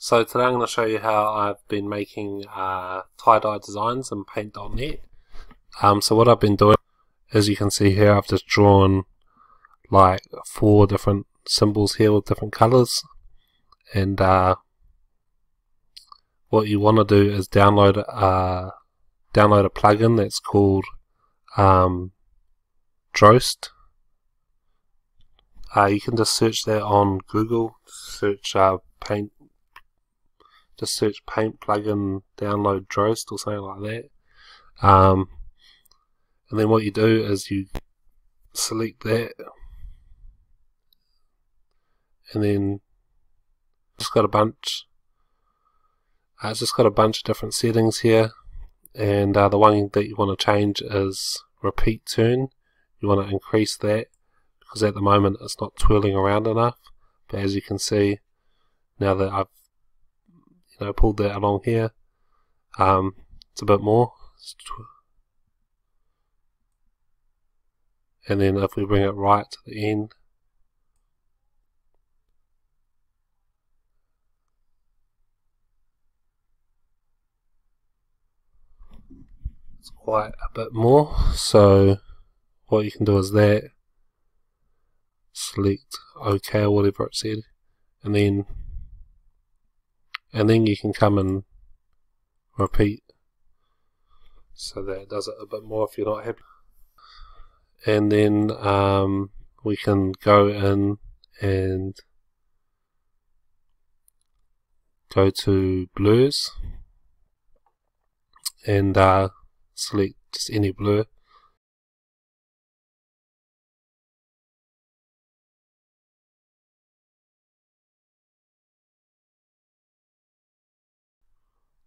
So today I'm going to show you how I've been making tie-dye designs in paint.net. So what I've been doing, as you can see here, I've just drawn like 4 different symbols here with different colors, and what you want to do is download a plugin that's called Droste. You can just search that on Google, search paint plugin download Droste or something like that. And then what you do is you select that, and then it's just got a bunch of different settings here, and the one that you want to change is repeat turn. You want to increase that because at the moment it's not twirling around enough, but as you can see now that I've pulled that along here, it's a bit more. And then if we bring it right to the end, it's quite a bit more. So what you can do is that, select OK or whatever it said, and then you can come and repeat so that it does it a bit more if you're not happy. And then we can go in and go to blurs and select just any blur.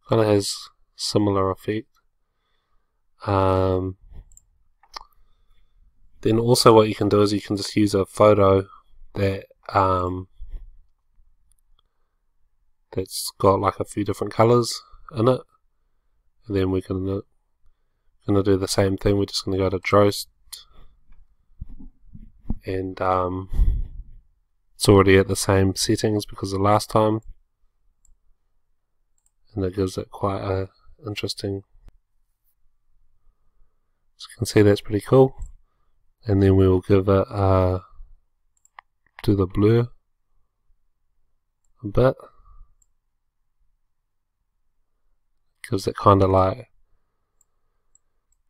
Kind of has similar effect. Then also what you can do is you can just use a photo that that's got like a few different colors in it, and then we're gonna do the same thing. We're just gonna go to Droste, and it's already at the same settings because of last time, and it gives it quite a interesting. As you can see, that's pretty cool. And then we will give it do the blur a bit. Gives it kind of like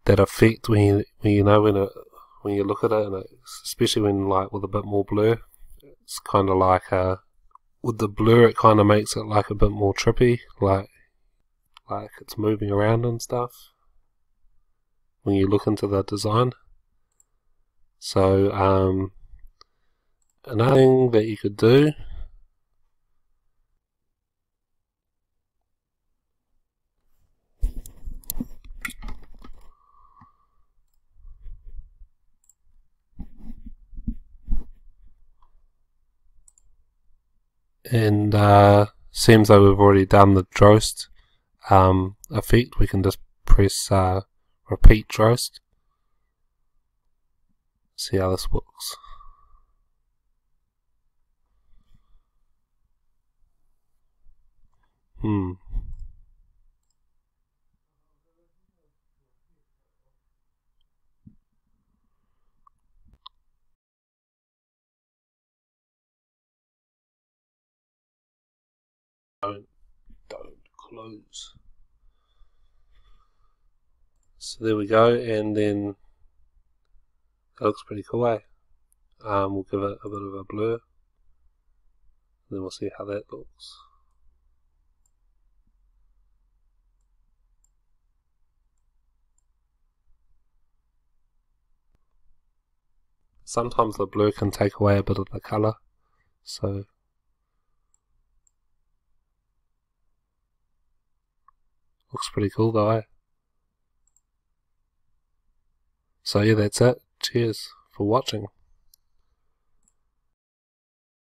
that effect when you look at it, and especially when like with a bit more blur, it's kind of like with the blur it kind of makes it like a bit more trippy, like it's moving around and stuff when you look into the design. So another thing that you could do and seems like we've already done the Droste effect. We can just press repeat Droste. See how this works. Don't close. So there we go, and then it looks pretty cool, eh? We'll give it a bit of a blur, then we'll see how that looks. Sometimes the blur can take away a bit of the colour, so looks pretty cool though, eh? So yeah, that's it. Cheers for watching.